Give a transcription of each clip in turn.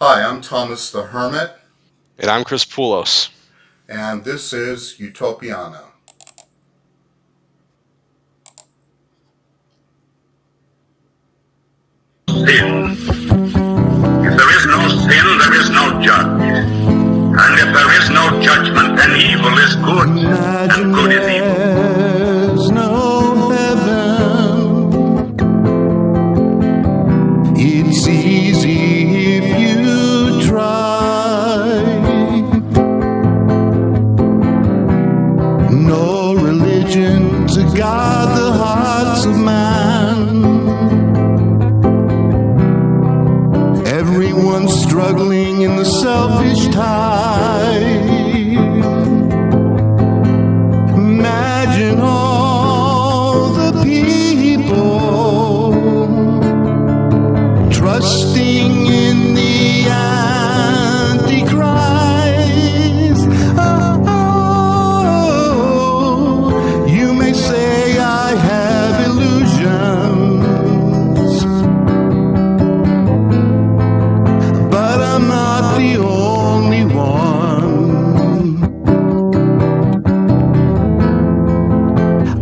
Hi, I'm Thomas the Hermit, And I'm Chris Poulos. and this is Utopiana. Sin. If there is no sin, there is no judge. And if there is no judgment, then evil is good, and good is evil. There's no heaven. It's easy if you try. No religion to guide the hearts of man. Everyone's struggling in the selfish tide. Imagine all the people trusting in the Antichrist. Oh, you may say I have illusions, but I'm not the only one.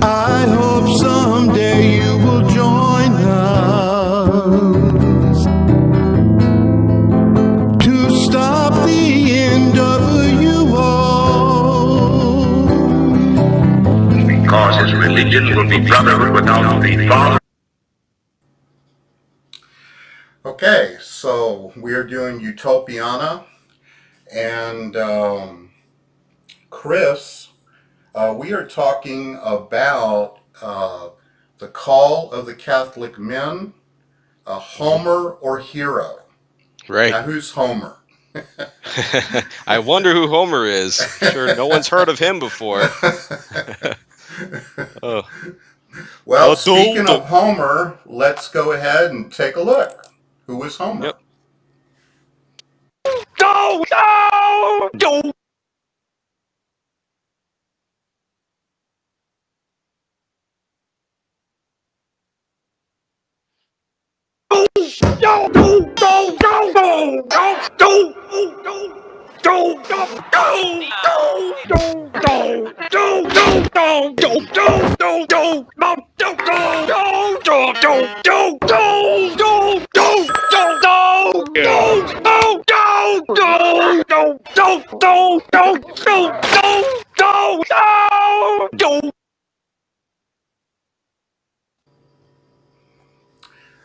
I hope someday you will join us to stop the NWO. Because his religion will be brotherhood without the Father. Okay, so we're doing Utopiana, and Chris, we are talking about the call of the Catholic men, Homer or Hero. Right. Now, who's Homer? I wonder who Homer is. I'm sure no one's heard of him before. Oh. Well, speaking of Homer, let's go ahead and take a look. Who is Homer? Yep. No! No! No!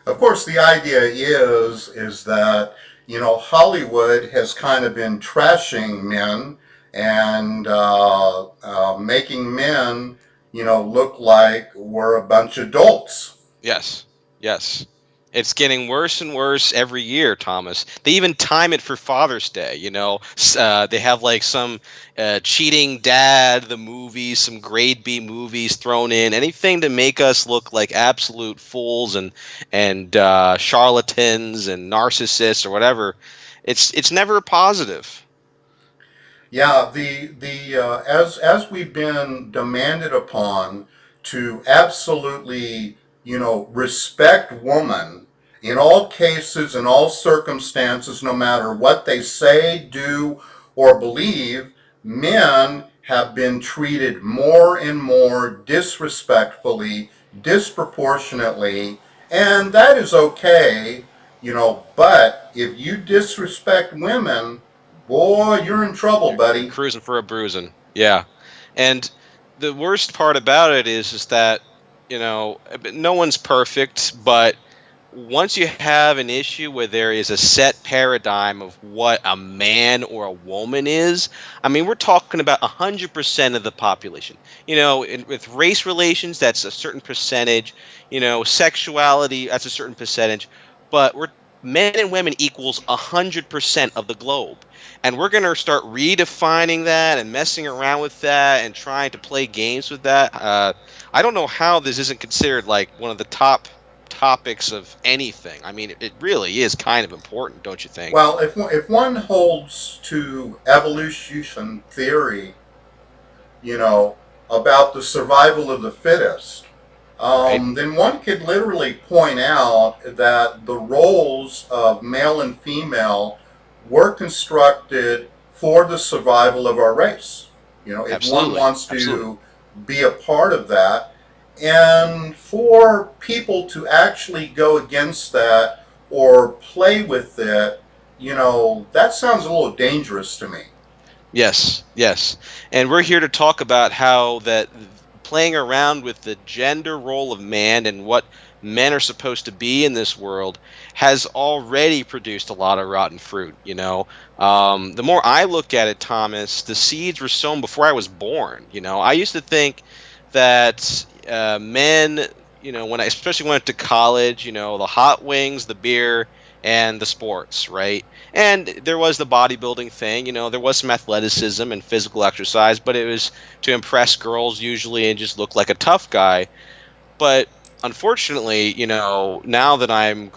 Of course, the idea is that Hollywood has kind of been trashing men and making men look like we're a bunch of dolts. Yes. Yes. It's getting worse and worse every year, Thomas. They even time it for Father's Day. They have like some cheating dad, the movies, some grade B movies thrown in, anything to make us look like absolute fools and charlatans and narcissists or whatever. It's never positive. Yeah, the as we've been demanded upon to absolutely respect woman in all cases, in all circumstances, no matter what they say, do, or believe, men have been treated more and more disrespectfully, disproportionately, and that is okay, but if you disrespect women, boy, you're in trouble, You're buddy. cruising for a bruising. Yeah. And the worst part about it is that, no one's perfect, but once you have an issue where there is a set paradigm of what a man or a woman is, I mean, we're talking about 100% of the population. With race relations, that's a certain percentage. Sexuality, that's a certain percentage. But men and women equals 100% of the globe. And we're going to start redefining that and messing around with that and trying to play games with that. I don't know how this isn't considered like one of the top topics of anything. I mean, it really is kind of important, don't you think? Well, if one holds to evolution theory, about the survival of the fittest, Right? then one could literally point out that the roles of male and female were constructed for the survival of our race. If one Absolutely. wants Absolutely. to be a part of that, and for people to actually go against that or play with it, that sounds a little dangerous to me. Yes, yes. And we're here to talk about how that playing around with the gender role of man and what men are supposed to be in this world has already produced a lot of rotten fruit, The more I look at it, Thomas, the seeds were sown before I was born, I used to think that men, when I especially went to college, the hot wings, the beer, and the sports, right? And there was the bodybuilding thing, there was some athleticism and physical exercise, but it was to impress girls usually and just look like a tough guy. But unfortunately, now that I'm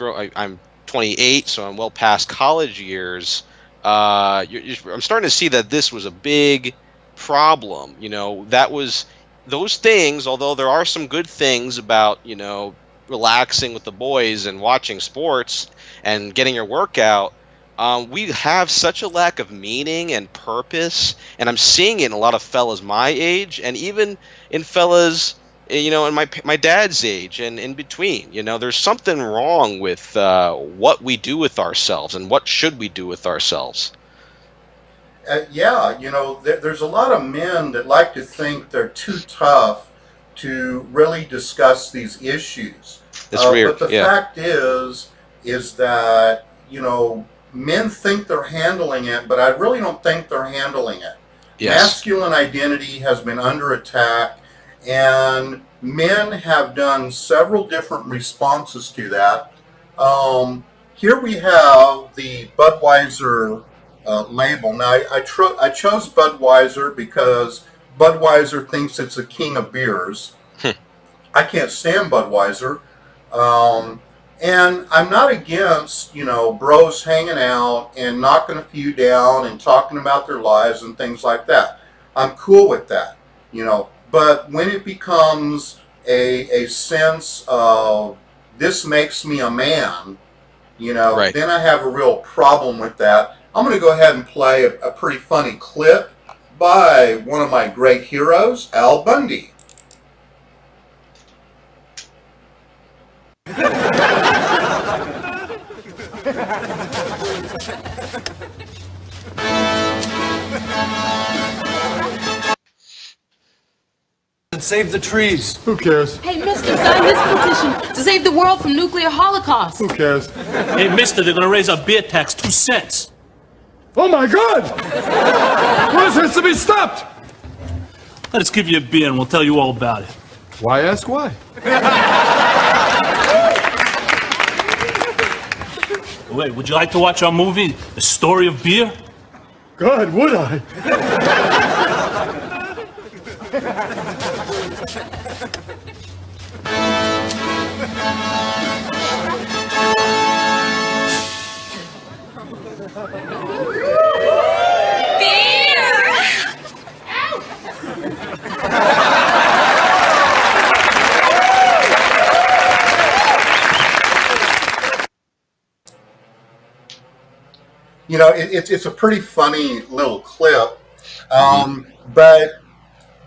28, so I'm well past college years. I'm starting to see that this was a big problem. That was those things. Although there are some good things about relaxing with the boys and watching sports and getting your workout. We have such a lack of meaning and purpose, and I'm seeing it in a lot of fellas my age, and even in fellas in my dad's age and in between. There's something wrong with what we do with ourselves and what should we do with ourselves. Yeah, there's a lot of men that like to think they're too tough to really discuss these issues. It's weird. But the Yeah. fact is that, men think they're handling it, but I really don't think they're handling it. Yes. Masculine identity has been under attack, and men have done several different responses to that. Here we have the Budweiser label. Now, I chose Budweiser because Budweiser thinks it's the king of beers. I can't stand Budweiser. And I'm not against, bros hanging out and knocking a few down and talking about their lives and things like that. I'm cool with that, But when it becomes a sense of this makes me a man, Right. then I have a real problem with that. I'm going to go ahead and play a pretty funny clip by one of my great heroes, Al Bundy. And save the trees. Who cares? Hey, mister, sign this petition to save the world from nuclear holocaust. Who cares? Hey, mister, they're gonna raise our beer tax 2 cents. Oh my God! Well, this has to be stopped! Let us give you a beer and we'll tell you all about it. Why ask why? Wait, would you like to watch our movie, The Story of Beer? God, would I? It's a pretty funny little clip, but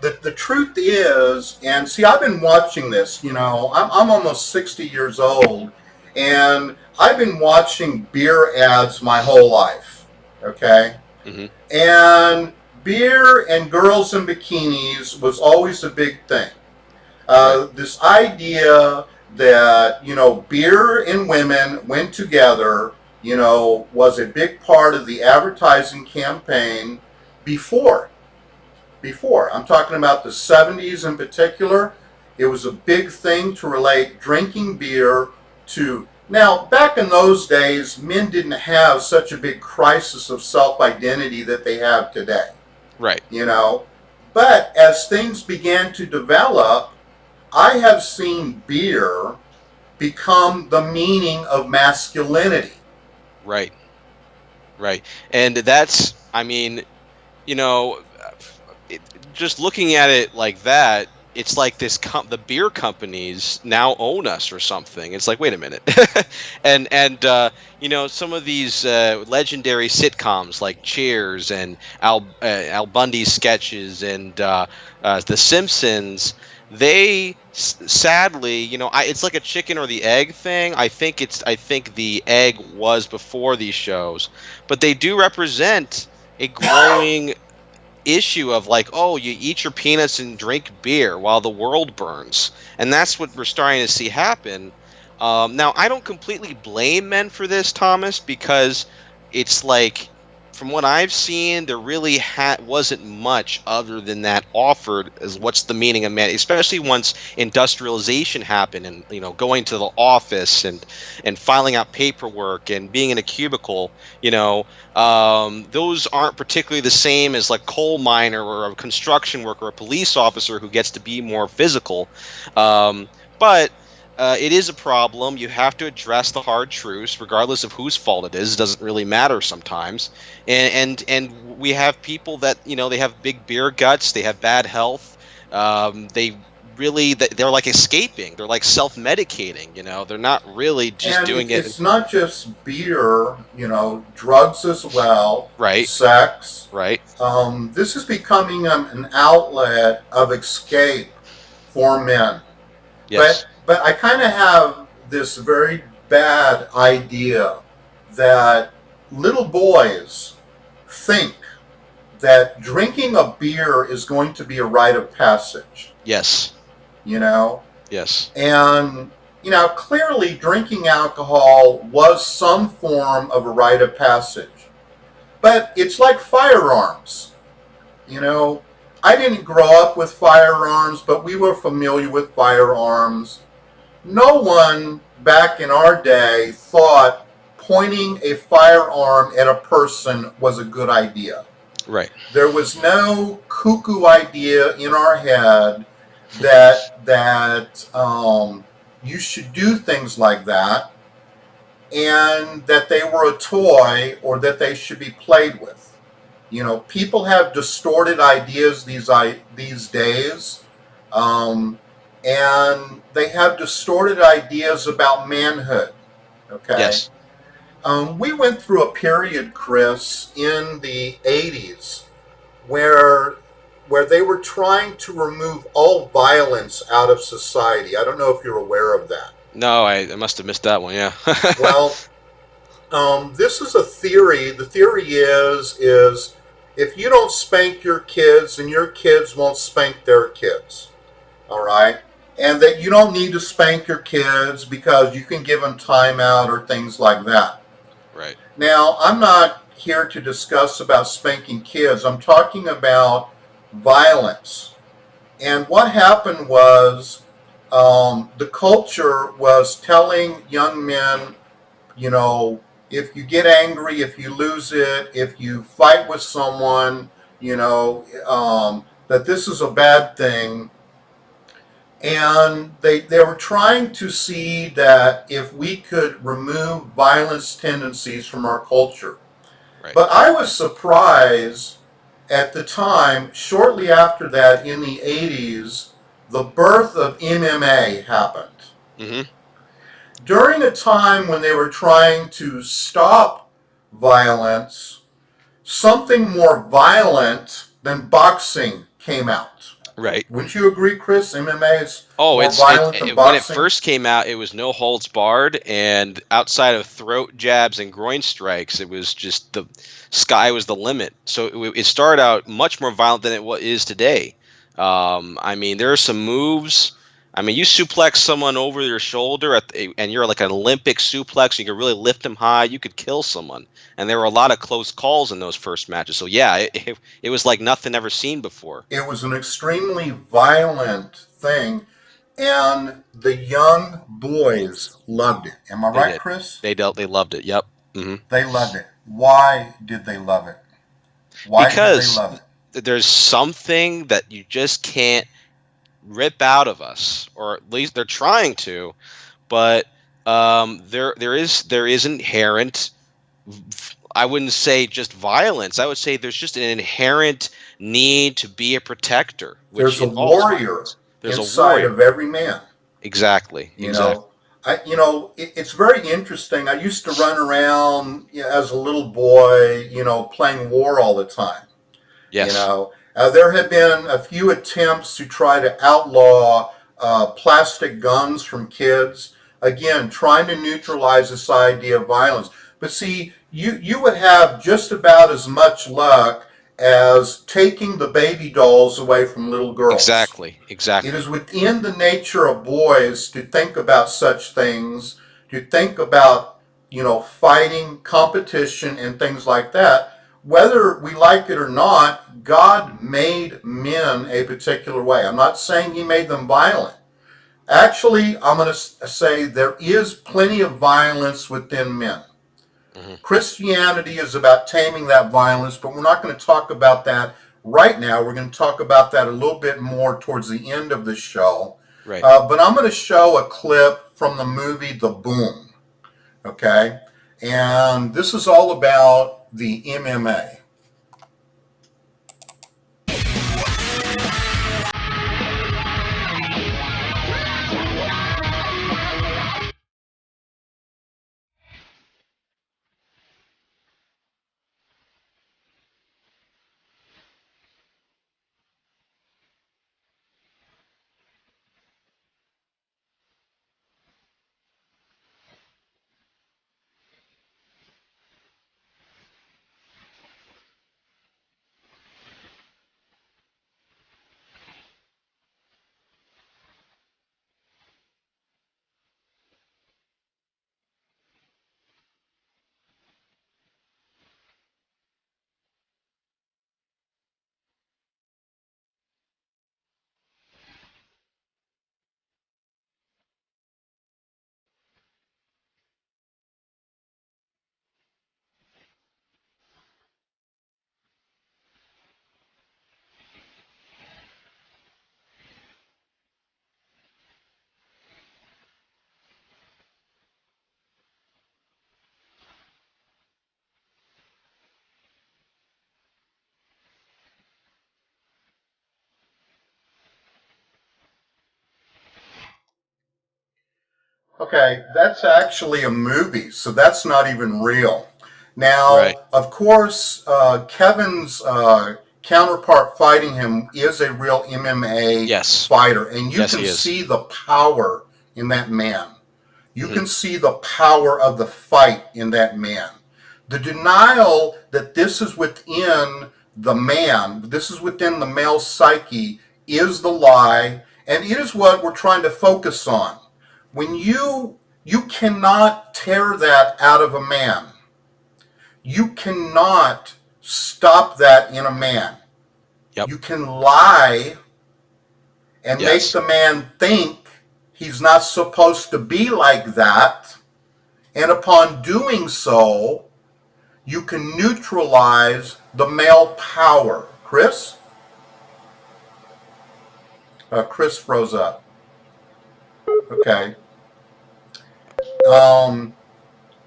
the truth is, and see, I've been watching this. I'm almost 60 years old, and I've been watching beer ads my whole life. Okay, and beer and girls in bikinis was always a big thing. This idea that beer and women went together, was a big part of the advertising campaign before. I'm talking about the 70s in particular. It was a big thing to relate drinking beer to. Now, back in those days, men didn't have such a big crisis of self-identity that they have today. Right. But as things began to develop, I have seen beer become the meaning of masculinity. Right. Right. And that's, just looking at it like that, it's like the beer companies now own us or something. It's like, wait a minute. And some of these legendary sitcoms like Cheers and Al Bundy's sketches and The Simpsons, they sadly, it's like a chicken or the egg thing. I think the egg was before these shows, but they do represent a growing issue of like, oh, you eat your peanuts and drink beer while the world burns, and that's what we're starting to see happen. Now, I don't completely blame men for this, Thomas, because it's like, from what I've seen, there really wasn't much other than that offered as what's the meaning of man, especially once industrialization happened, and going to the office and filing out paperwork and being in a cubicle. Those aren't particularly the same as like coal miner or a construction worker or a police officer who gets to be more physical. But it is a problem. You have to address the hard truths, regardless of whose fault it is. It doesn't really matter sometimes. And we have people that they have big beer guts. They have bad health. They're like escaping. They're like self-medicating. They're not really just And doing it's not just beer, drugs as well, Right. sex. Right. This is becoming an outlet of escape for men. Yes. But I kind of have this very bad idea that little boys think that drinking a beer is going to be a rite of passage. Yes. Yes. And, clearly drinking alcohol was some form of a rite of passage. But it's like firearms. I didn't grow up with firearms, but we were familiar with firearms. No one back in our day thought pointing a firearm at a person was a good idea. Right. There was no cuckoo idea in our head that you should do things like that, and that they were a toy or that they should be played with. People have distorted ideas these days, and they have distorted ideas about manhood. Okay. Yes. We went through a period, Chris, in the 80s where they were trying to remove all violence out of society. I don't know if you're aware of that. No, I must have missed that one. Yeah. Well, this is a theory. The theory is if you don't spank your kids, then your kids won't spank their kids. All right? And that you don't need to spank your kids because you can give them timeout or things like that. Right. Now, I'm not here to discuss about spanking kids. I'm talking about violence. And what happened was the culture was telling young men, if you get angry, if you lose it, if you fight with someone, that this is a bad thing. And they were trying to see that if we could remove violence tendencies from our culture. Right. But I was surprised at the time, shortly after that, in the 80s, the birth of MMA happened. Mm-hmm. During a time when they were trying to stop violence, something more violent than boxing came out. Right. Wouldn't you agree, Chris? MMA is more it's violent than when it boxing? first came out, it was no holds barred, and outside of throat jabs and groin strikes, it was just the sky was the limit. So it started out much more violent than it is today. There are some moves. You suplex someone over your shoulder and you're like an Olympic suplex. You can really lift them high. You could kill someone. And there were a lot of close calls in those first matches. So yeah, it was like nothing ever seen before. It was an extremely violent thing, and the young boys loved it. Am I right, Chris? They loved it. Yep. Mm-hmm. They loved it. Why did they love it? Because did they love it? There's something that you just can't rip out of us, or at least they're trying to, but there is inherent, I wouldn't say just violence, I would say there's just an inherent need to be a protector. There's a warrior. There's a inside warrior. of every man. Exactly. You know, it's very interesting. I used to run around, as a little boy, playing war all the time. Yes. There have been a few attempts to try to outlaw plastic guns from kids. Again, trying to neutralize this idea of violence. But see, you would have just about as much luck as taking the baby dolls away from little girls. Exactly. It is Exactly. within the nature of boys to think about such things, to think about, fighting, competition, and things like that. Whether we like it or not, God made men a particular way. I'm not saying he made them violent. Actually, I'm going to say there is plenty of violence within men. Hmm. Christianity is about taming that violence, but we're not going to talk about that right now. We're going to talk about that a little bit more towards the end of the show. Right. But I'm going to show a clip from the movie The Boom. Okay? And this is all about the MMA. Okay, that's actually a movie, so that's not even real. Right. Now, of course, Kevin's counterpart fighting him is a real MMA Yes. fighter, and you Yes, can he is. see the power in that man. You Hmm. can see the power of the fight in that man. The denial that this is within the man, this is within the male psyche, is the lie, and it is what we're trying to focus on. When you cannot tear that out of a man. You cannot stop that in a man. Yep. You can lie and make Yes. the man think he's not supposed to be like that. And upon doing so, you can neutralize the male power. Chris? Chris froze up. Okay.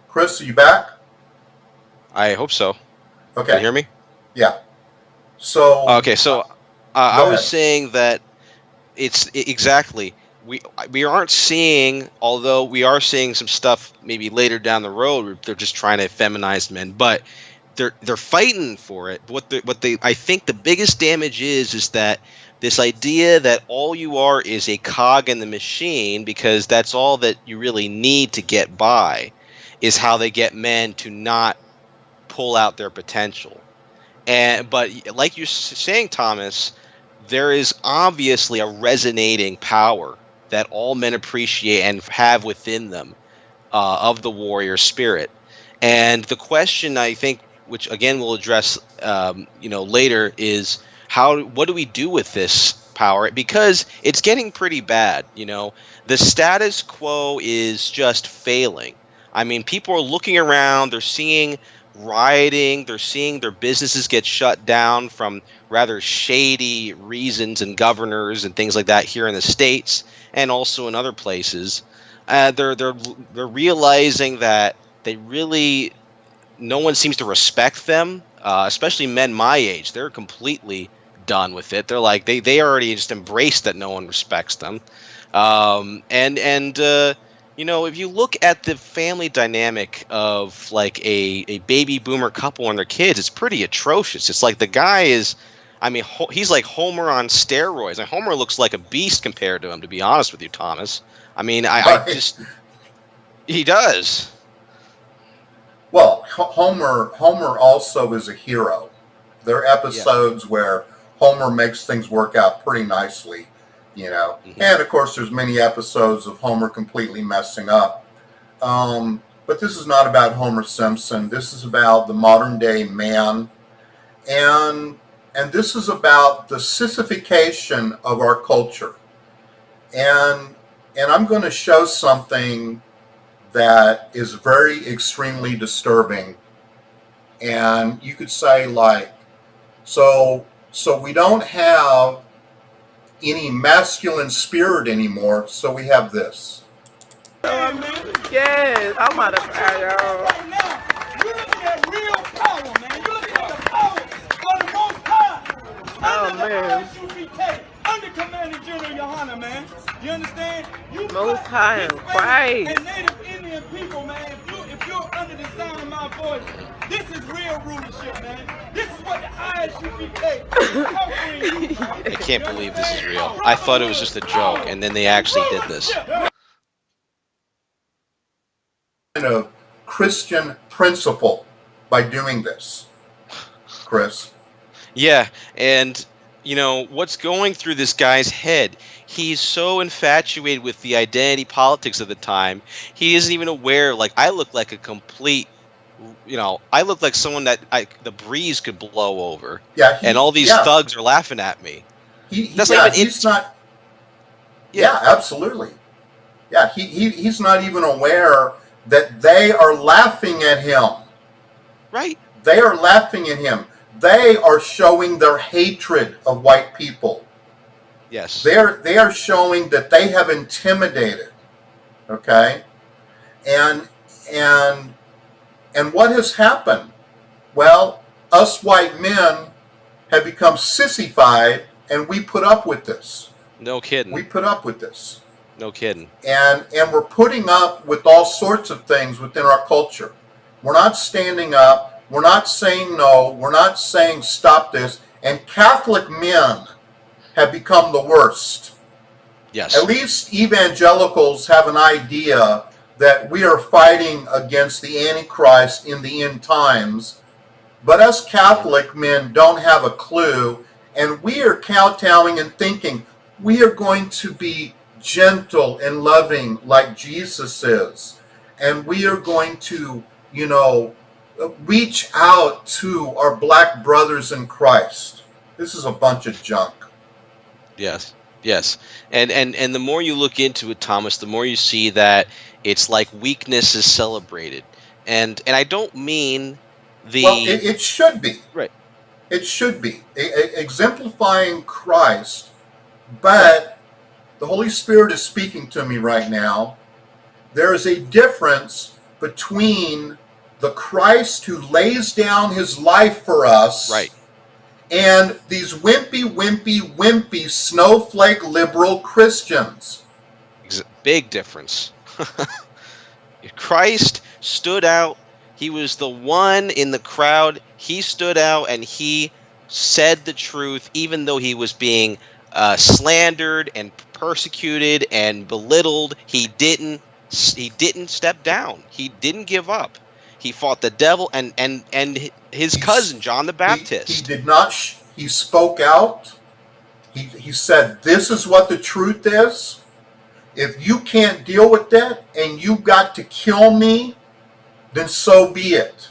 Chris, are you back? I hope so. Can you Okay. hear me? Yeah. So, Okay. So I go was ahead. saying that exactly. We aren't seeing, although we are seeing some stuff maybe later down the road where they're just trying to feminize men, but they're fighting for it. What they I think the biggest damage is that this idea that all you are is a cog in the machine, because that's all that you really need to get by, is how they get men to not pull out their potential. But like you're saying, Thomas, there is obviously a resonating power that all men appreciate and have within them, of the warrior spirit. And the question, I think, which again we'll address, later, is what do we do with this power? Because it's getting pretty bad. The status quo is just failing. I mean, people are looking around, they're seeing rioting, they're seeing their businesses get shut down from rather shady reasons, and governors and things like that here in the States and also in other places. They're realizing that they really, no one seems to respect them, especially men my age. They're completely done with it. They're like they already just embraced that no one respects them. If you look at the family dynamic of like a baby boomer couple and their kids, it's pretty atrocious. It's like the guy is, I mean, he's like Homer on steroids. And Homer looks like a beast compared to him, to be honest with you, Thomas. I mean, I Right. just he does. Well, Homer also is a hero. There are Yeah. episodes where Homer makes things work out pretty nicely, you know. Hmm. And of course, there's many episodes of Homer completely messing up. But this is not about Homer Simpson. This is about the modern day man, and this is about the sissification of our culture. And I'm going to show something that is very extremely disturbing. And you could say like, so we don't have any masculine spirit anymore, so we have this. Yes, I'm about to cry, y'all. Right now, you're looking at real power, man. You're looking at the power of the Most High. Under the ISUPK, under Commander General Yohana, man. You understand? You Most High in Christ. and Native Indian people, man. If you're under the sound of my voice, this is real rulership, man. This is what the ISUPK is offering you, man. I can't believe this is real. I thought it was just a joke, and then they actually did this. Kind of Christian principle by doing this, Chris. Yeah, and what's going through this guy's head? He's so infatuated with the identity politics of the time. He isn't even aware. Like, I look like a complete, I look like someone that the breeze could blow over. Yeah, and all these thugs are laughing at me. That's not even he's not. Yeah, absolutely. Yeah, he's not even aware that they are laughing at him. Right. They are laughing at him. They are showing their hatred of white people. Yes. They are showing that they have intimidated. Okay? And what has happened? Well, us white men have become sissified, and we put up with this. No kidding. We put up with this. No kidding. And we're putting up with all sorts of things within our culture. We're not standing up. We're not saying no. We're not saying stop this. And Catholic men have become the worst. Yes. At least evangelicals have an idea that we are fighting against the Antichrist in the end times. But us Catholic men don't have a clue. And we are kowtowing and thinking we are going to be gentle and loving like Jesus is. And we are going to, reach out to our black brothers in Christ. This is a bunch of junk. Yes. Yes. And the more you look into it, Thomas, the more you see that it's like weakness is celebrated. And I don't mean Well, it should be. Right. It should be. Exemplifying Christ. But the Holy Spirit is speaking to me right now. There is a difference between the Christ who lays down his life for us, right, and these wimpy snowflake liberal Christians. Big difference. Christ stood out. He was the one in the crowd. He stood out and he said the truth, even though he was being slandered and persecuted and belittled. He didn't step down. He didn't give up. He fought the devil and his cousin John the Baptist. He did not. He spoke out. He said, "This is what the truth is. If you can't deal with that and you got to kill me, then so be it."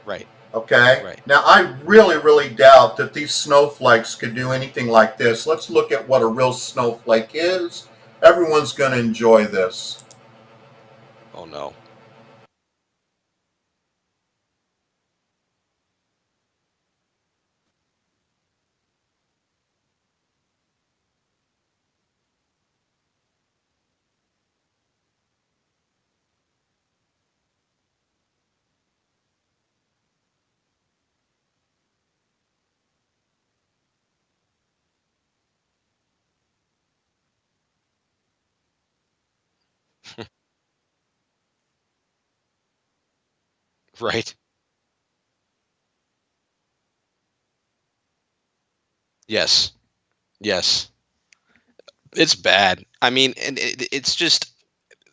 Right. Okay? Right. Now, I really doubt that these snowflakes could do anything like this. Let's look at what a real snowflake is. Everyone's going to enjoy this. Oh, no. Right. Yes. Yes. It's bad. I mean, and it's just,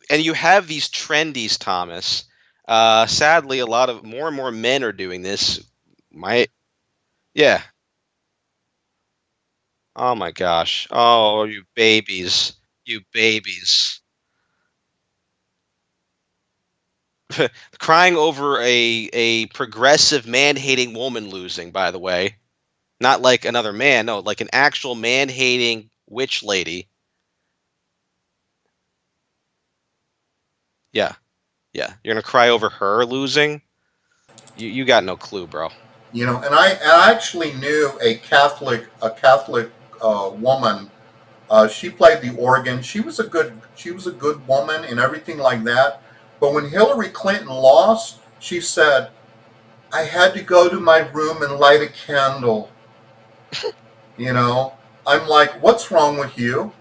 and you have these trendies, Thomas. Sadly, a lot of more and more men are doing this. My, yeah. Oh my gosh. Oh, you babies. You babies. Crying over a progressive man-hating woman losing, by the way. Not like another man, no, like an actual man-hating witch lady. Yeah. Yeah. You're gonna cry over her losing? You got no clue, bro. And I actually knew a Catholic woman. She played the organ. She was a good woman and everything like that. But when Hillary Clinton lost, she said, "I had to go to my room and light a candle." You know, I'm like, "What's wrong with you?"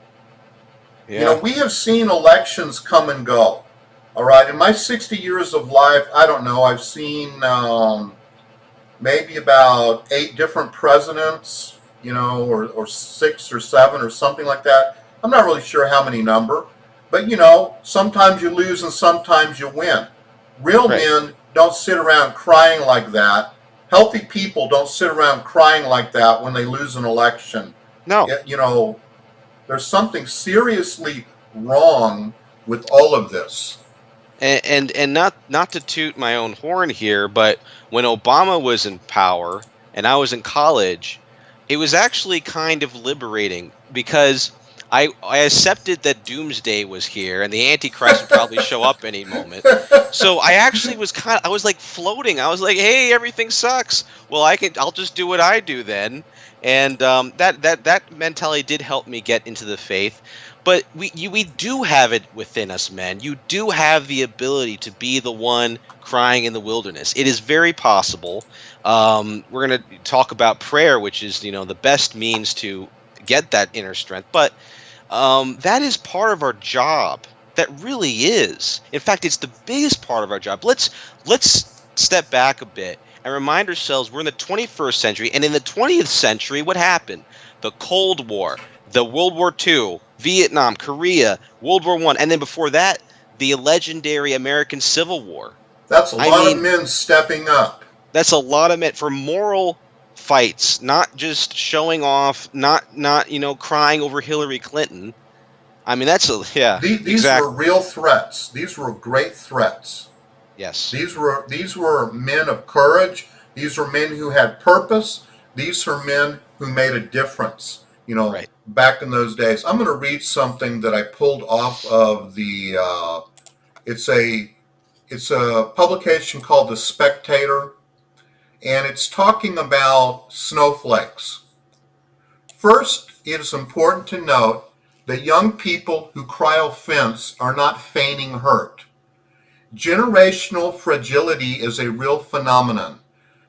Yeah. We have seen elections come and go. All right, in my 60 years of life, I don't know. I've seen maybe about 8 different presidents, or 6 or 7 or something like that. I'm not really sure how many number, but sometimes you lose and sometimes you win. Real Right. men don't sit around crying like that. Healthy people don't sit around crying like that when they lose an election. No. There's something seriously wrong with all of this. And not to toot my own horn here, but when Obama was in power and I was in college, it was actually kind of liberating because I accepted that doomsday was here and the Antichrist would probably show up any moment. So I actually I was like floating. I was like, "Hey, everything sucks. Well, I'll just do what I do then." And that mentality did help me get into the faith. But we do have it within us, men. You do have the ability to be the one crying in the wilderness. It is very possible. We're going to talk about prayer, which is the best means to get that inner strength. But that is part of our job. That really is. In fact, it's the biggest part of our job. Let's step back a bit and remind ourselves we're in the 21st century, and in the 20th century, what happened? The Cold War, the World War II, Vietnam, Korea, World War I, and then before that, the legendary American Civil War. That's a I lot of mean, men stepping up. that's a lot of it for moral fights, not just showing off, not crying over Hillary Clinton. I mean, yeah, These were exactly. real threats. These were great threats. Yes, These were men of courage. These were men who had purpose. These are men who made a difference. right. Back in those days. I'm going to read something that I pulled off of the. It's a publication called The Spectator, and it's talking about snowflakes. First, it is important to note that young people who cry offense are not feigning hurt. Generational fragility is a real phenomenon.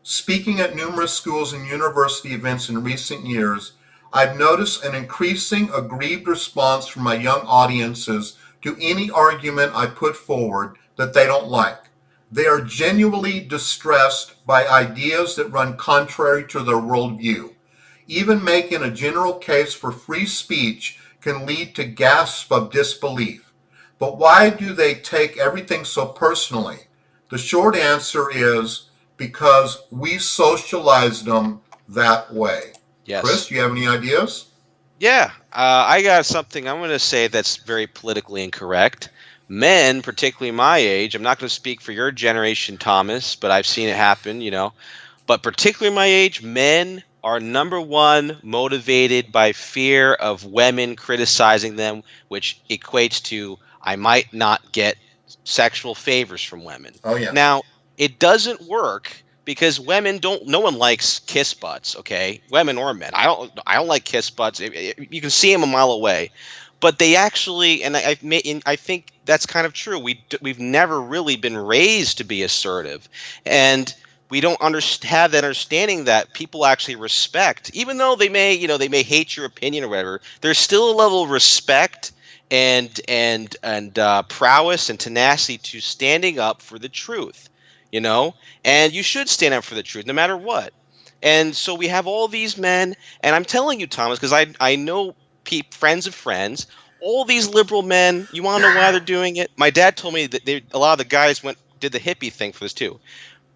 Speaking at numerous schools and university events in recent years, I've noticed an increasing aggrieved response from my young audiences to any argument I put forward that they don't like. They are genuinely distressed by ideas that run contrary to their worldview. Even making a general case for free speech can lead to gasps of disbelief. But why do they take everything so personally? The short answer is because we socialized them that way. Chris, Yes. do you have any ideas? Yeah, I got something I'm going to say that's very politically incorrect. Men, particularly my age, I'm not going to speak for your generation, Thomas, but I've seen it happen, But particularly my age, men are number one motivated by fear of women criticizing them, which equates to I might not get sexual favors from women. Oh, yeah. Now, it doesn't work because women don't. No one likes kiss butts. Okay, women or men. I don't like kiss butts. You can see them a mile away, but they actually, and I think that's kind of true. We've never really been raised to be assertive, and we don't have that understanding that people actually respect, even though they may hate your opinion or whatever. There's still a level of respect and prowess and tenacity to standing up for the truth. you know, and you should stand up for the truth no matter what. And so we have all these men, and I'm telling you, Thomas, because I know friends of friends, all these liberal men. You want to know why they're doing it? My dad told me that a lot of the guys did the hippie thing for this too.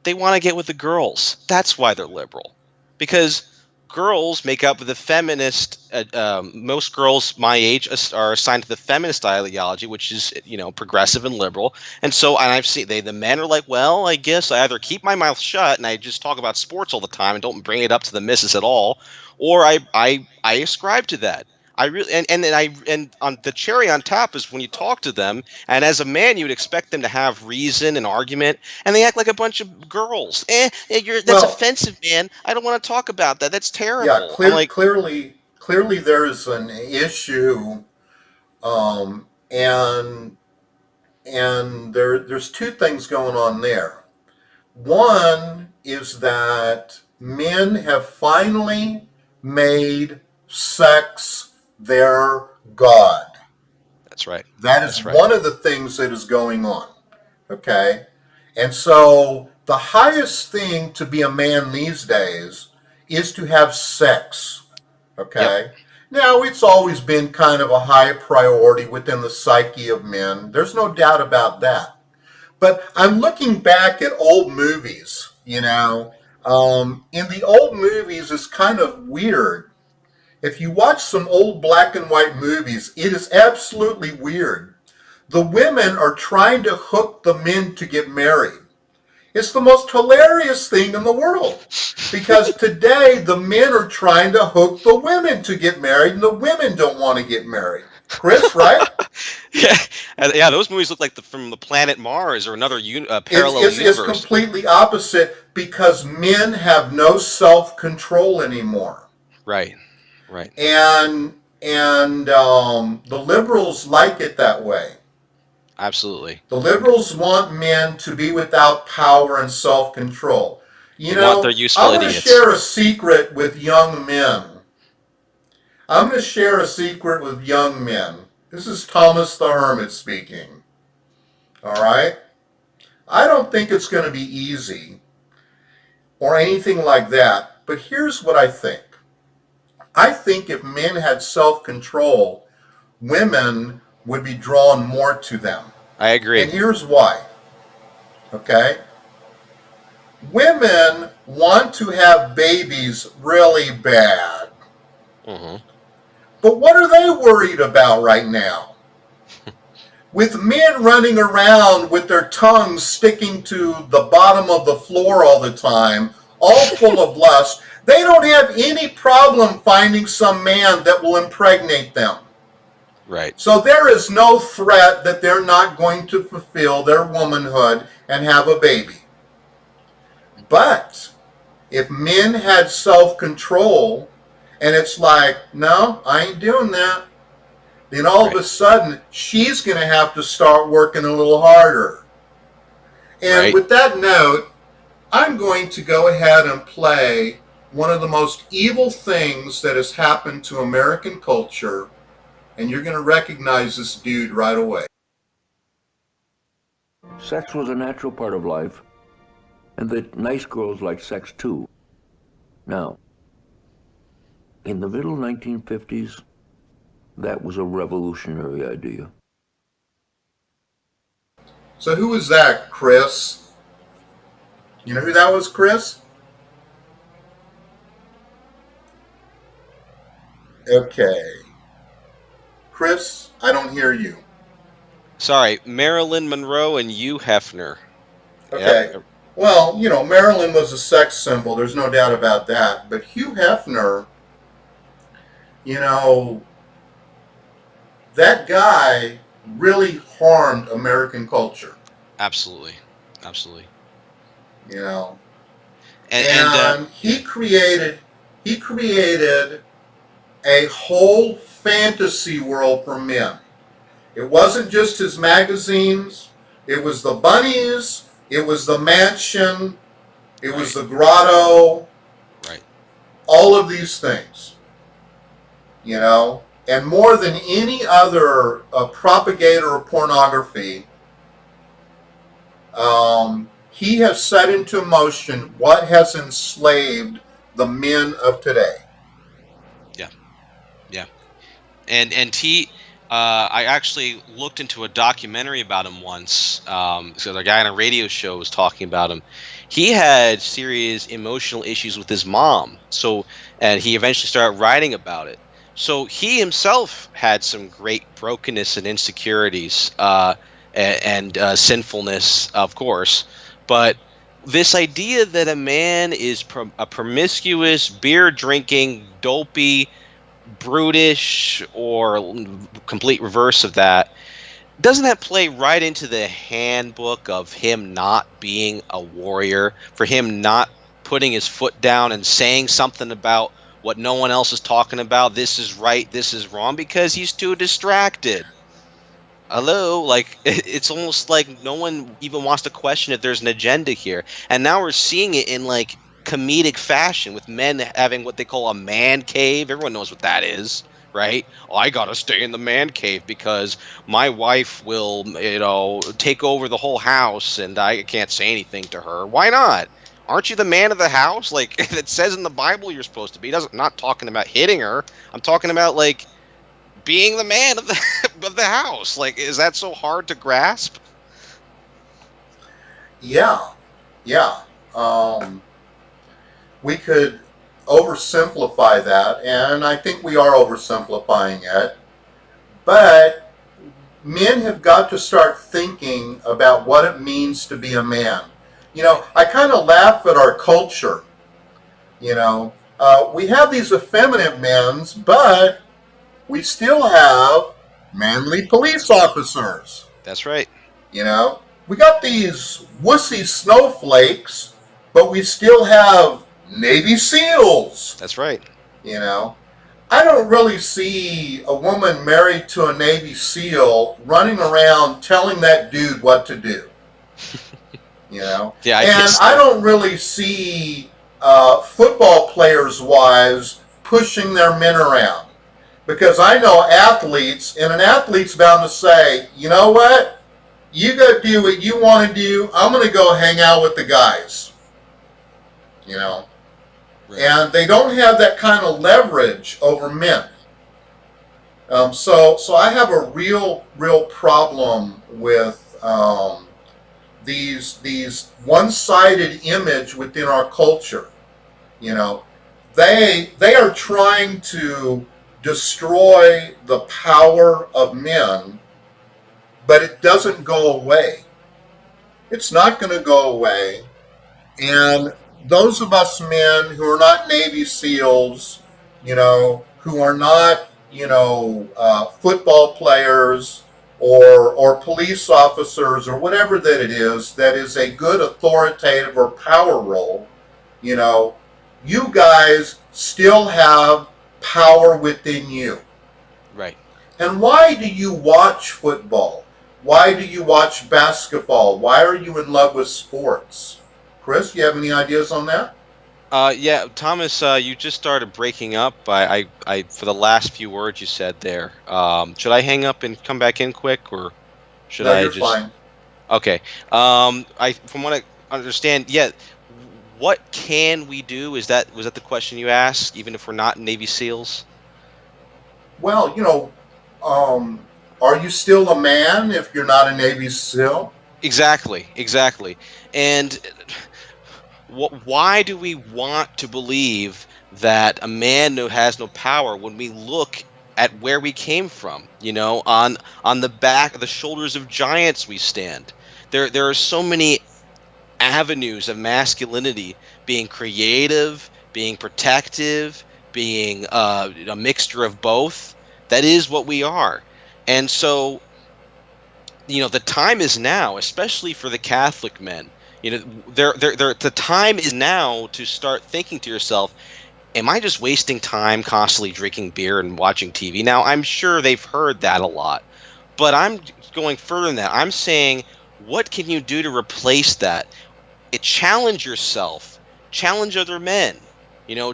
They want to get with the girls. That's why they're liberal, because girls make up the feminist. Most girls my age are assigned to the feminist ideology, which is progressive and liberal. And so, and I've seen the men are like, well, I guess I either keep my mouth shut and I just talk about sports all the time and don't bring it up to the missus at all, or I ascribe to that. I really and on the cherry on top is when you talk to them, and as a man, you would expect them to have reason and argument, and they act like a bunch of girls. That's Well, offensive, man. I don't want to talk about that. That's yeah, terrible. I'm like, clearly there is an issue, um, and there's two things going on there. One is that men have finally made sex their god. that's right. That is That's right. one of the things that is going on. Okay? And so the highest thing to be a man these days is to have sex. Okay? Yep. Now, it's always been kind of a high priority within the psyche of men. There's no doubt about that. But I'm looking back at old movies, in the old movies, it's kind of weird. If you watch some old black and white movies, it is absolutely weird. The women are trying to hook the men to get married. It's the most hilarious thing in the world. Because today, the men are trying to hook the women to get married, and the women don't want to get married. Chris, right? Yeah, yeah. Those movies look like from the planet Mars or another parallel It's universe. completely opposite because men have no self-control anymore. Right. Right. And the liberals like it that way. Absolutely. The liberals want men to be without power and self-control. They want their useful I'm going to idiots. share a secret with young men. I'm going to share a secret with young men. This is Thomas the Hermit speaking. All right? I don't think it's going to be easy or anything like that, but here's what I think. I think if men had self-control, women would be drawn more to them. I agree. And here's why. Okay? Women want to have babies really bad. Mm-hmm. But what are they worried about right now? With men running around with their tongues sticking to the bottom of the floor all the time, all full of lust, they don't have any problem finding some man that will impregnate them. Right. So there is no threat that they're not going to fulfill their womanhood and have a baby. But if men had self-control, and it's like, no, I ain't doing that, then all of a sudden, she's going to have to start working a little harder. And with that note, I'm going to go ahead and play one of the most evil things that has happened to American culture, and you're going to recognize this dude right away. Sex was a natural part of life, and that nice girls like sex too. Now, in the middle 1950s, that was a revolutionary idea. So who was that, Chris? You know who that was, Chris? Okay. Chris, I don't hear you. Sorry, Marilyn Monroe and Hugh Hefner. Okay. Yep. Well, Marilyn was a sex symbol. There's no doubt about that. But Hugh Hefner, that guy really harmed American culture. Absolutely. Absolutely. And he created a whole fantasy world for men. It wasn't just his magazines. It was the bunnies. It was the mansion. It was the grotto. Right. All of these things. And more than any other propagator of pornography, he has set into motion what has enslaved the men of today. Yeah, yeah. And he, I actually looked into a documentary about him once. So the guy on a radio show was talking about him. He had serious emotional issues with his mom. So, and he eventually started writing about it. So he himself had some great brokenness and insecurities, and sinfulness, of course. But this idea that a man is a promiscuous, beer drinking, dopey, brutish, or complete reverse of that, doesn't that play right into the handbook of him not being a warrior, for him not putting his foot down and saying something about what no one else is talking about? This is right, this is wrong, because he's too distracted. Hello, like it's almost like no one even wants to question if there's an agenda here. And now we're seeing it in like comedic fashion with men having what they call a man cave. Everyone knows what that is, right? Oh, I gotta stay in the man cave because my wife will, take over the whole house and I can't say anything to her. Why not? Aren't you the man of the house? Like it says in the Bible you're supposed to be. Not talking about hitting her. I'm talking about like being the man of the of the house. Like, is that so hard to grasp? Yeah, yeah. We could oversimplify that, and I think we are oversimplifying it. But men have got to start thinking about what it means to be a man. I kind of laugh at our culture. We have these effeminate men, but we still have manly police officers. That's right. We got these wussy snowflakes, but we still have Navy SEALs. That's right. I don't really see a woman married to a Navy SEAL running around telling that dude what to do. Yeah, and I don't really see football players' wives pushing their men around. Because I know athletes, and an athlete's bound to say, you know what? You go do what you want to do. I'm going to go hang out with the guys. Right. And they don't have that kind of leverage over men. So I have a real problem with these one-sided image within our culture. They are trying to destroy the power of men, but it doesn't go away. It's not going to go away. And those of us men who are not Navy SEALs, who are not, football players or police officers or whatever that is a good authoritative or power role, you guys still have power within you. Right. And why do you watch football? Why do you watch basketball? Why are you in love with sports? Chris, you have any ideas on that? Yeah, Thomas, you just started breaking up. I for the last few words you said there. Should I hang up and come back in quick, or should I you're just? Fine. Okay. From what I understand, yeah. What can we do? Was that the question you asked? Even if we're not Navy SEALs? Well, are you still a man if you're not a Navy SEAL? Exactly. And why do we want to believe that a man has no power when we look at where we came from? On the back, the shoulders of giants we stand. There are so many avenues of masculinity, being creative, being protective, being a mixture of both. That is what we are. And so, the time is now, especially for the Catholic men. The time is now to start thinking to yourself, am I just wasting time constantly drinking beer and watching TV? Now, I'm sure they've heard that a lot, but I'm going further than that. I'm saying, what can you do to replace that? Challenge yourself, challenge other men,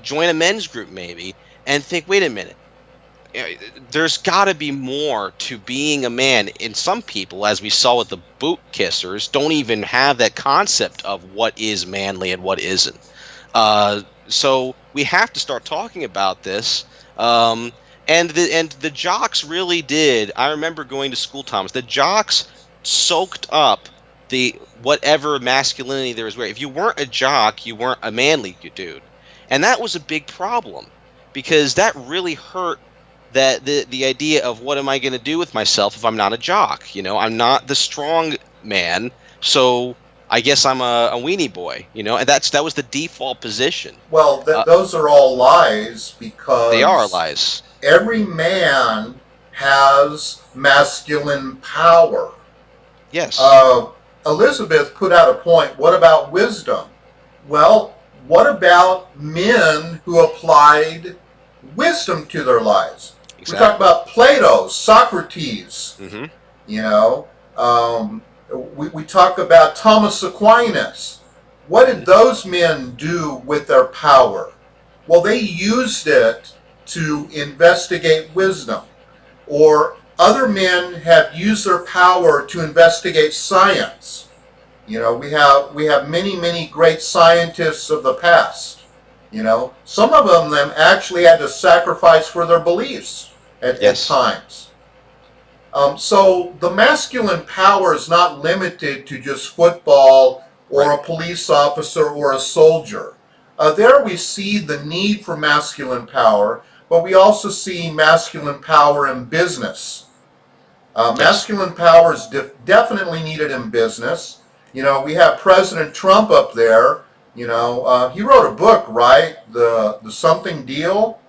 join a men's group maybe, and think, wait a minute, there's got to be more to being a man. And some people, as we saw with the boot kissers, don't even have that concept of what is manly and what isn't. So we have to start talking about this. And the jocks really did. I remember going to school, Thomas. The jocks soaked up the whatever masculinity there was. Where if you weren't a jock, you weren't a manly dude, and that was a big problem because that really hurt that the idea of what am I going to do with myself if I'm not a jock? You know, I'm not the strong man, so I guess I'm a weenie boy. You know, and that was the default position. Well, those are all lies because they are lies. Every man has masculine power. Yes. Elizabeth put out a point. What about wisdom? Well, what about men who applied wisdom to their lives? Exactly. We talk about Plato, Socrates. Mm-hmm. You know, we talk about Thomas Aquinas. What did those men do with their power? Well, they used it to investigate wisdom. Or other men have used their power to investigate science. You know, we have many great scientists of the past. You know, some of them actually had to sacrifice for their beliefs at times. So the masculine power is not limited to just football or a police officer or a soldier. There we see the need for masculine power, but we also see masculine power in business. Masculine power is definitely needed in business. You know, we have President Trump up there. You know, he wrote a book, right? The Something Deal.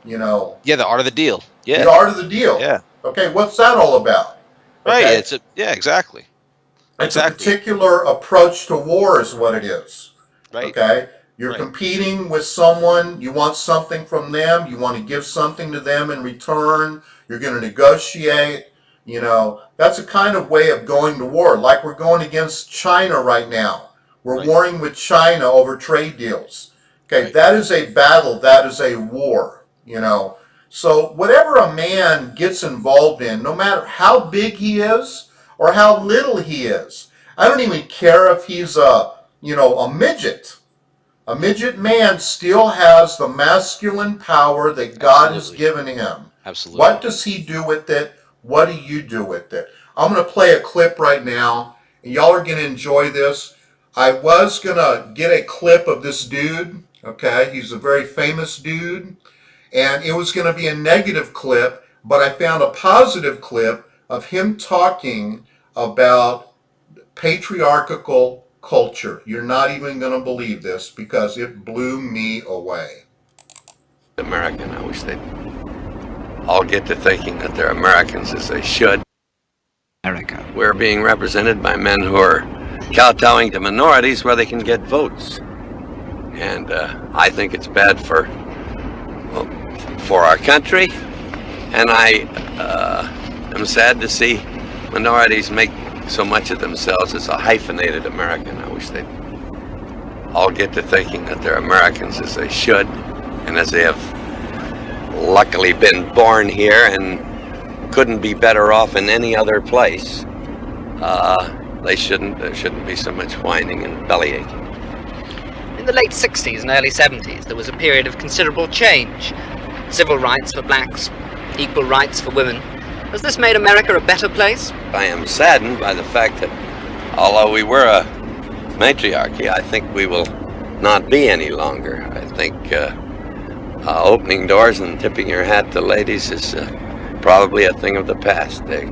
You know. Yeah, the Art of the Deal. Yeah. The Art of the Deal. Yeah. Okay, what's that all about? Okay? Right. Exactly. It's a particular approach to war, is what it is. Right. Okay. You're competing with someone. You want something from them. You want to give something to them in return. You're going to negotiate. You know, that's a kind of way of going to war. Like we're going against China right now. We're warring with China over trade deals. Okay, that is a battle. That is a war. You know, so whatever a man gets involved in, no matter how big he is or how little he is, I don't even care if he's a midget. A midget man still has the masculine power that God has given him. Absolutely. What does he do with it? What do you do with it? I'm going to play a clip right now, and y'all are going to enjoy this. I was going to get a clip of this dude, okay? He's a very famous dude, and it was going to be a negative clip, but I found a positive clip of him talking about patriarchal culture. You're not even going to believe this because it blew me away. American, I wish they'd all get to thinking that they're Americans as they should. America. We're being represented by men who are kowtowing to minorities where they can get votes. And I think it's bad for our country. And I am sad to see minorities make so much of themselves as a hyphenated American. I wish they'd all get to thinking that they're Americans as they should, and as they have luckily been born here and couldn't be better off in any other place. There shouldn't be so much whining and bellyaching. In the late 60s and early 70s, there was a period of considerable change. Civil rights for blacks, equal rights for women. Has this made America a better place? I am saddened by the fact that although we were a matriarchy, I think we will not be any longer. I think opening doors and tipping your hat to ladies is probably a thing of the past. The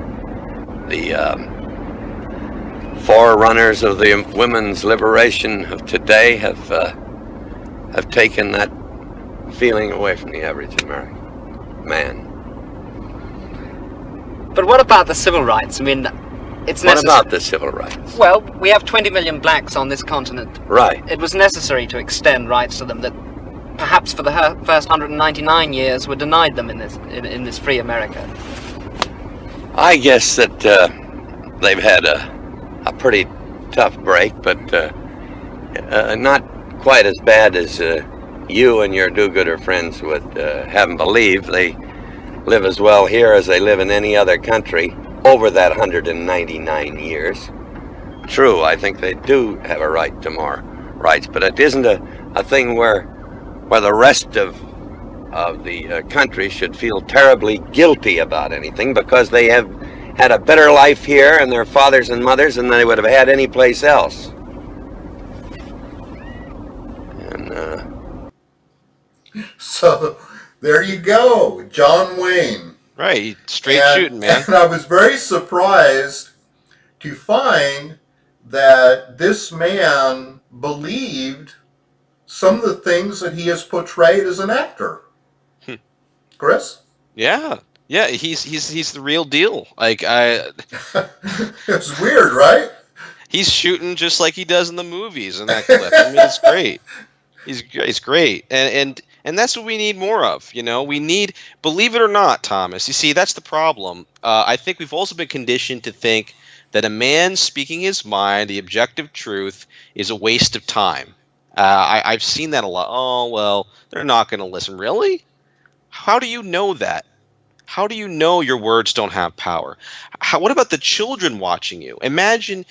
forerunners of the women's liberation of today have taken that feeling away from the average American man. But what about the civil rights? I mean, it's necessary. What about the civil rights? Well, we have 20 million blacks on this continent. Right. It was necessary to extend rights to them that perhaps for the first 199 years were denied them in this free America. I guess that they've had a pretty tough break, but not quite as bad as you and your do-gooder friends would have them believe. live as well here as they live in any other country over that 199 years. True, I think they do have a right to more rights, but it isn't a thing where the rest of the country should feel terribly guilty about anything because they have had a better life here and their fathers and mothers than they would have had any place else. And so there you go, John Wayne. Right, straight shooting, man. And I was very surprised to find that this man believed some of the things that he has portrayed as an actor. Chris? Yeah, he's the real deal. Like it's weird, right? He's shooting just like he does in the movies in that clip. I mean, it's great. He's great, and that's what we need more of. You know, we need, believe it or not, Thomas. You see, that's the problem. I think we've also been conditioned to think that a man speaking his mind, the objective truth, is a waste of time. I've seen that a lot. Oh, well, they're not going to listen. Really? How do you know that? How do you know your words don't have power? What about the children watching you? Imagine,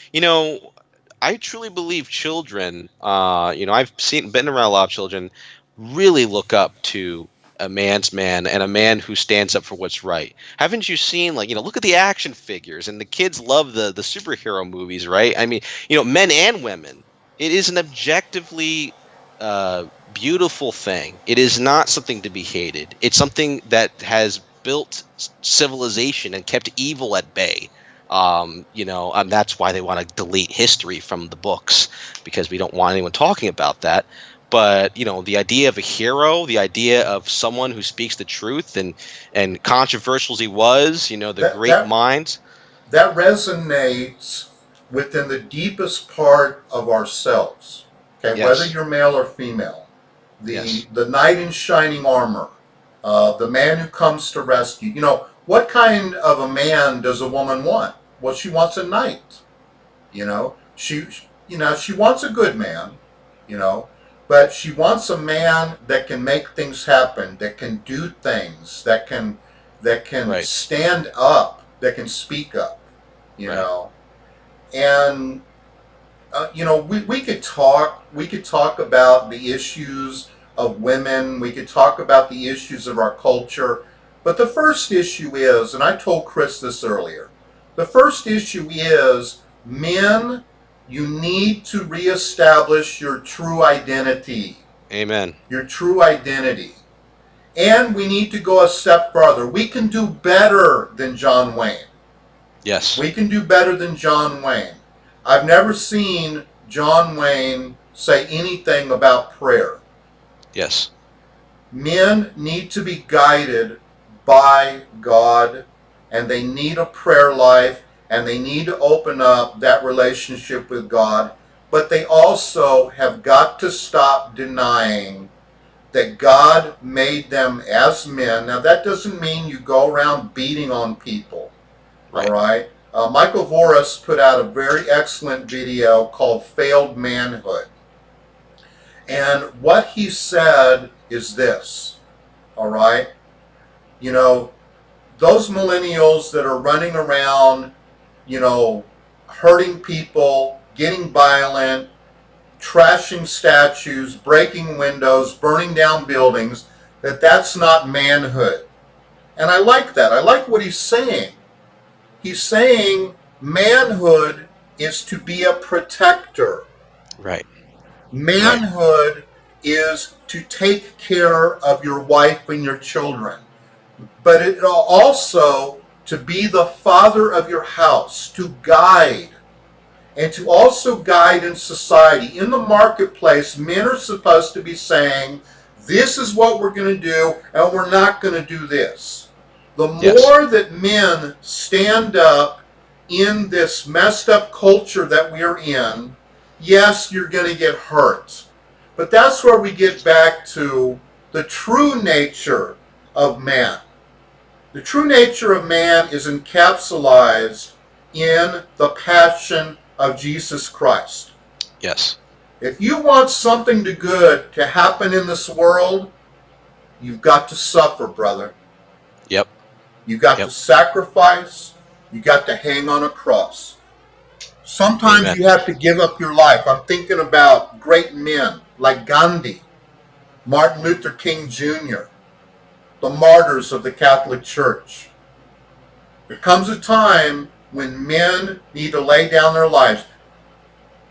I truly believe children, I've been around a lot of children, really look up to a man's man and a man who stands up for what's right. Haven't you seen, look at the action figures, and the kids love the superhero movies, right? I mean, men and women. It is an objectively beautiful thing. It is not something to be hated. It's something that has built civilization and kept evil at bay. That's why they want to delete history from the books, because we don't want anyone talking about that. But, the idea of a hero, the idea of someone who speaks the truth, and controversial as he was, great minds. That resonates within the deepest part of ourselves. Okay, yes. Whether you're male or female. The knight in shining armor, the man who comes to rescue. What kind of a man does a woman want? Well, she wants a knight. She wants a good man, but she wants a man that can make things happen, that can do things, that can right. stand up, that can speak up, right. And we could talk about the issues of women, we could talk about the issues of our culture, but the first issue is, and I told Chris this earlier, the first issue is, men, you need to reestablish your true identity. Amen. Your true identity. And we need to go a step further. We can do better than John Wayne. Yes. We can do better than John Wayne. I've never seen John Wayne say anything about prayer. Yes. Men need to be guided by God, and they need a prayer life, and they need to open up that relationship with God, but they also have got to stop denying that God made them as men. Now, that doesn't mean you go around beating on people, right. All right? Michael Voris put out a very excellent video called Failed Manhood. And what he said is this, all right? Those millennials that are running around, hurting people, getting violent, trashing statues, breaking windows, burning down buildings, that's not manhood. And I like that. I like what he's saying. He's saying manhood is to be a protector. Right. Manhood is to take care of your wife and your children. But it also to be the father of your house, to guide, and to also guide in society. In the marketplace, men are supposed to be saying, this is what we're going to do, and we're not going to do this. The more that men stand up in this messed up culture that we're in, yes, you're going to get hurt. But that's where we get back to the true nature of man. The true nature of man is encapsulated in the passion of Jesus Christ. Yes. If you want something good to happen in this world, you've got to suffer, brother. Yep. You got to sacrifice. You got to hang on a cross. Sometimes Amen. you have to give up your life. I'm thinking about great men like Gandhi, Martin Luther King Jr., the martyrs of the Catholic Church. There comes a time when men need to lay down their lives.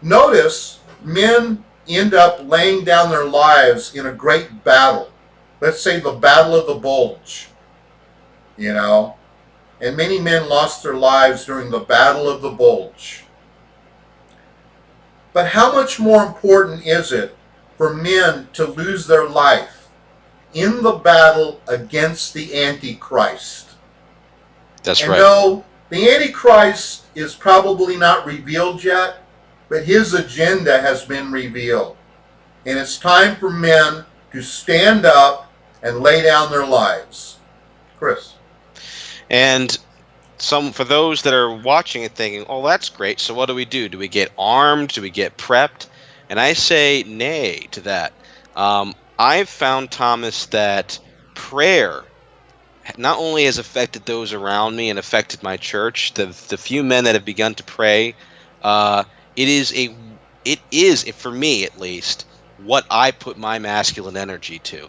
Notice, men end up laying down their lives in a great battle. Let's say the Battle of the Bulge, and many men lost their lives during the Battle of the Bulge. But how much more important is it for men to lose their life in the battle against the Antichrist? That's and right. No, the Antichrist is probably not revealed yet, but his agenda has been revealed. And it's time for men to stand up and lay down their lives. Chris. And for those that are watching it thinking, oh, that's great. So what do we do? Do we get armed? Do we get prepped? And I say nay to that. I've found, Thomas, that prayer not only has affected those around me and affected my church, the few men that have begun to pray, it is for me at least what I put my masculine energy to.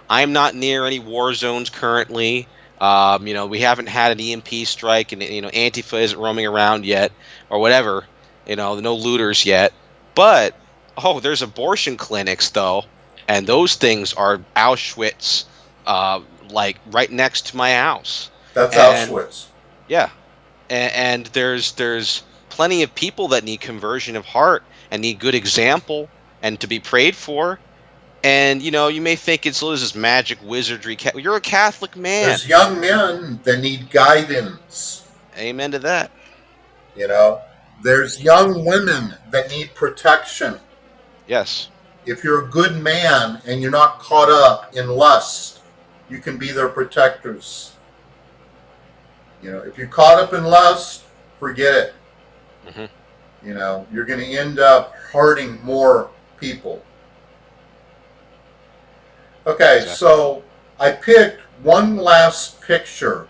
I'm not near any war zones currently. We haven't had an EMP strike, and Antifa isn't roaming around yet, or whatever. No looters yet. But there's abortion clinics though, and those things are Auschwitz, like right next to my house. That's Auschwitz. Yeah, and there's plenty of people that need conversion of heart and need good example and to be prayed for. And you may think it's this magic wizardry. You're a Catholic man. There's young men that need guidance. Amen to that. There's young women that need protection. Yes. If you're a good man and you're not caught up in lust, you can be their protectors. If you're caught up in lust, forget it. Mm-hmm. You're going to end up hurting more people. Okay, exactly. So I picked one last picture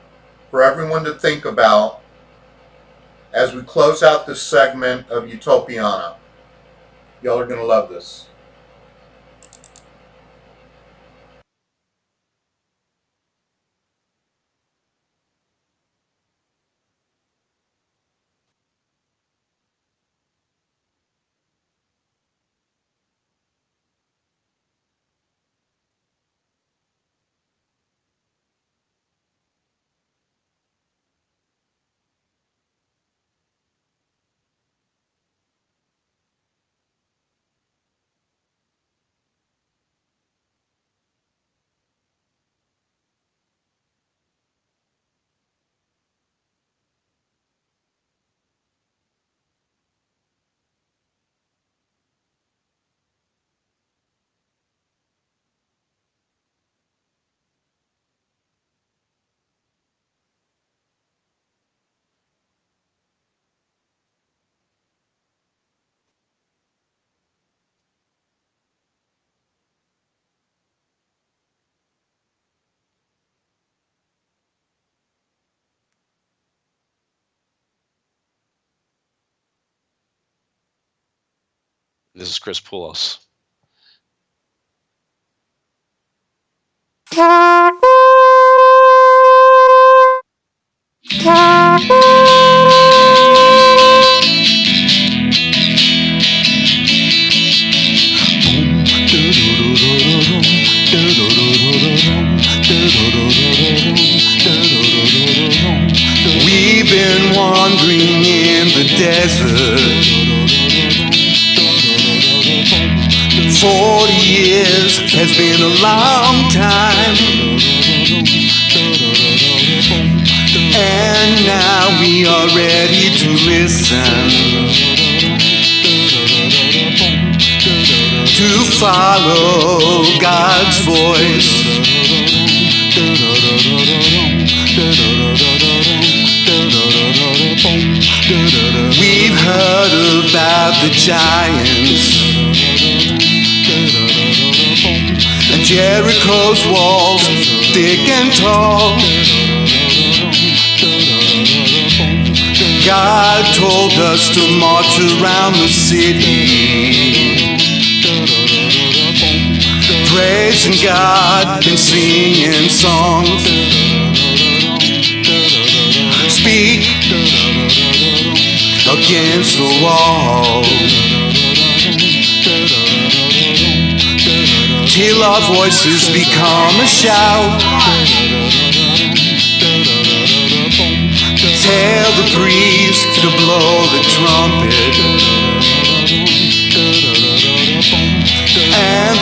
for everyone to think about as we close out this segment of Utopiana. Y'all are going to love this. This is Chris Poulos. We've been wandering in the desert 40 years has been a long time, and now we are ready to listen, to follow God's voice. We've heard about the giants and Jericho's walls, thick and tall. God told us to march around the city, praising God and singing songs. Speak against the wall till our voices become a shout. Tell the priest to blow the trumpet, and